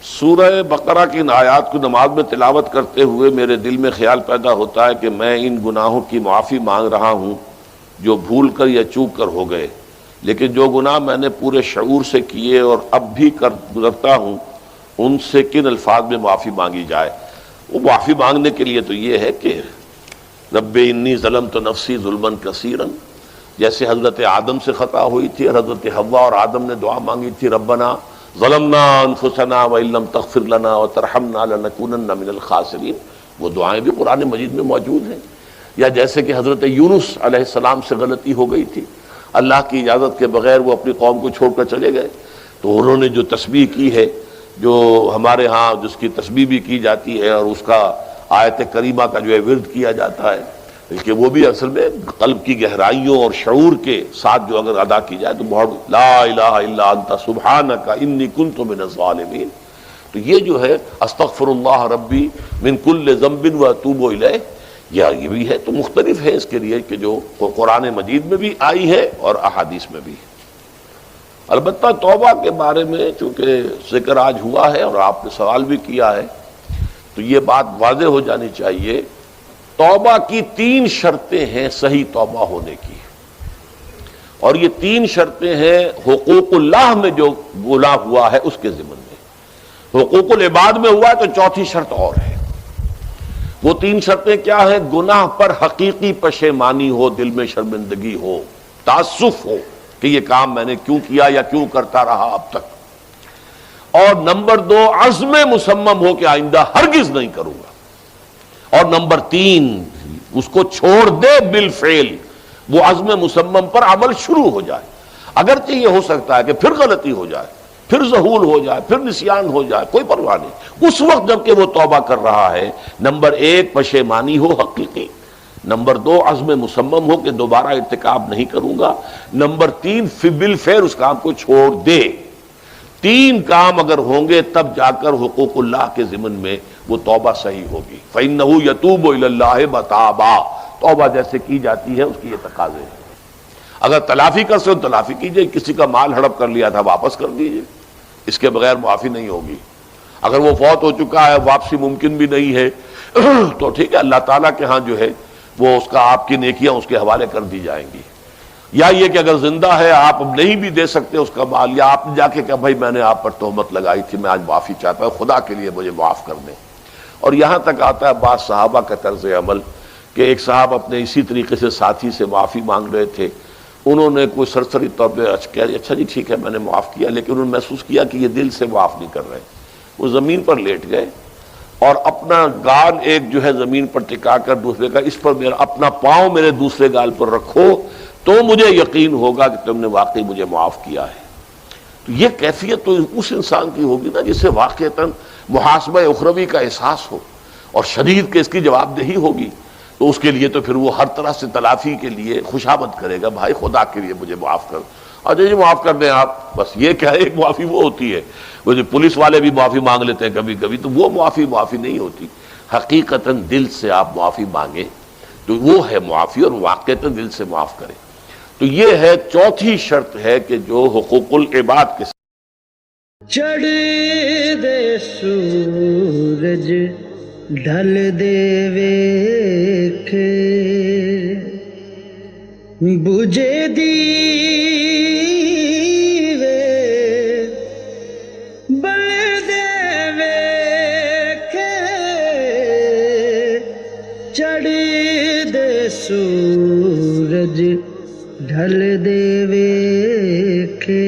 سورہ بقرہ کی ان آیات کو نماز میں تلاوت کرتے ہوئے میرے دل میں خیال پیدا ہوتا ہے کہ میں ان گناہوں کی معافی مانگ رہا ہوں جو بھول کر یا چوک کر ہو گئے، لیکن جو گناہ میں نے پورے شعور سے کیے اور اب بھی کر گزرتا ہوں ان سے کن الفاظ میں معافی مانگی جائے؟ وہ معافی مانگنے کے لیے تو یہ ہے کہ رب انی ظلمت نفسی ظلما کثیرا، جیسے حضرت آدم سے خطا ہوئی تھی اور حضرت حوا اور آدم نے دعا مانگی تھی ربنا ظلمنا انفسنا وان لم تغفر لنا وترحمنا لنکونن من الخاسرین، وہ دعائیں بھی قرآن مجید میں موجود ہیں۔ یا جیسے کہ حضرت یونس علیہ السلام سے غلطی ہو گئی تھی، اللہ کی اجازت کے بغیر وہ اپنی قوم کو چھوڑ کر چلے گئے، تو انہوں نے جو تسبیح کی ہے، جو ہمارے ہاں جس کی تسبیح بھی کی جاتی ہے اور اس کا آیت کریمہ کا جو ہے ورد کیا جاتا ہے، کہ وہ بھی اصل میں قلب کی گہرائیوں اور شعور کے ساتھ جو اگر ادا کی جائے تو بہت لا الہ الا انت سبحانک انی کنت من الظالمین، تو یہ جو ہے استغفر اللہ ربی من کل ذنب واتوب الیہ، یہ بھی ہے۔ تو مختلف ہے اس کے لیے کہ جو قرآن مجید میں بھی آئی ہے اور احادیث میں بھی ہے۔ البتہ توبہ کے بارے میں چونکہ ذکر آج ہوا ہے اور آپ نے سوال بھی کیا ہے، تو یہ بات واضح ہو جانی چاہیے، توبہ کی 3 شرطیں ہیں صحیح توبہ ہونے کی، اور یہ 3 شرطیں ہیں حقوق اللہ میں جو گناہ ہوا ہے اس کے ضمن میں۔ حقوق العباد میں ہوا ہے تو 4تھی شرط اور ہے۔ وہ 3 شرطیں کیا ہیں؟ گناہ پر حقیقی پشیمانی ہو، دل میں شرمندگی ہو، تعسف ہو کہ یہ کام میں نے کیوں کیا یا کیوں کرتا رہا اب تک، اور نمبر 2 عزم مصمم ہو کہ آئندہ ہرگز نہیں کروں گا، اور نمبر 3 اس کو چھوڑ دے بالفعل، وہ عزم مصمم پر عمل شروع ہو جائے۔ اگرچہ یہ ہو سکتا ہے کہ پھر غلطی ہو جائے، پھر ذہول ہو جائے، پھر نسیان ہو جائے، کوئی پرواہ نہیں، اس وقت جب کہ وہ توبہ کر رہا ہے نمبر 1 پشیمانی ہو حقیقی، نمبر 2 عزم مصمم ہو کہ دوبارہ ارتکاب نہیں کروں گا، نمبر 3 بالفعل اس کام کو چھوڑ دے۔ 3 کام اگر ہوں گے تب جا کر حقوق اللہ کے ضمن میں وہ توبہ صحیح ہوگی۔ فَإِنَّهُ يَتُوبُ إِلَى اللَّهِ مَتَابًا، توبہ جیسے کی جاتی ہے اس کی یہ تقاضے ہیں۔ اگر تلافی کر سکتے تلافی کیجئے، کسی کا مال ہڑپ کر لیا تھا واپس کر دیجئے، اس کے بغیر معافی نہیں ہوگی۔ اگر وہ فوت ہو چکا ہے واپسی ممکن بھی نہیں ہے تو ٹھیک ہے، اللہ تعالیٰ کے ہاں جو ہے وہ اس کا آپ کی نیکیاں اس کے حوالے کر دی جائیں گی۔ یا یہ کہ اگر زندہ ہے آپ اب نہیں بھی دے سکتے اس کا مال، یا آپ نے جا کے کہا بھائی میں نے آپ پر تہمت لگائی تھی، میں آج معافی چاہتا ہوں، خدا کے لیے مجھے معاف کر دیں۔ اور یہاں تک آتا ہے بعض صحابہ کا طرز عمل کہ ایک صاحب اپنے اسی طریقے سے ساتھی سے معافی مانگ رہے تھے، انہوں نے کوئی سرسری طور پہ اچھا جی ٹھیک ہے میں نے معاف کیا، لیکن انہوں نے محسوس کیا کہ یہ دل سے معاف نہیں کر رہے، وہ زمین پر لیٹ گئے اور اپنا گال ایک جو ہے زمین پر ٹکا کر دوسرے کا، اس پر میرا اپنا پاؤں میرے دوسرے گال پر رکھو تو مجھے یقین ہوگا کہ تم نے واقعی مجھے معاف کیا ہے۔ تو یہ کیفیت تو اس انسان کی ہوگی نا جسے واقعتاً محاسبہ اخروی کا احساس ہو اور شدید کے اس کی جواب دہی ہوگی، تو اس کے لیے تو پھر وہ ہر طرح سے تلافی کے لیے خوشامد کرے گا، بھائی خدا کے لیے مجھے معاف کر، اور جی معاف کر دیں آپ، بس یہ کیا ہے، ایک معافی وہ ہوتی ہے، وہ جو پولیس والے بھی معافی مانگ لیتے ہیں کبھی کبھی، تو وہ معافی نہیں ہوتی، حقیقتاً دل سے آپ معافی مانگیں تو وہ ہے معافی، اور واقعتاً دل سے معاف کریں۔ تو یہ ہے 4تھی شرط ہے کہ جو حقوق العباد کے چڑھ دے سورج ڈھل دے ویکھے بجے دیوے بل دے ویکھے چڑھ دے سورج ڈھل دے ویکھے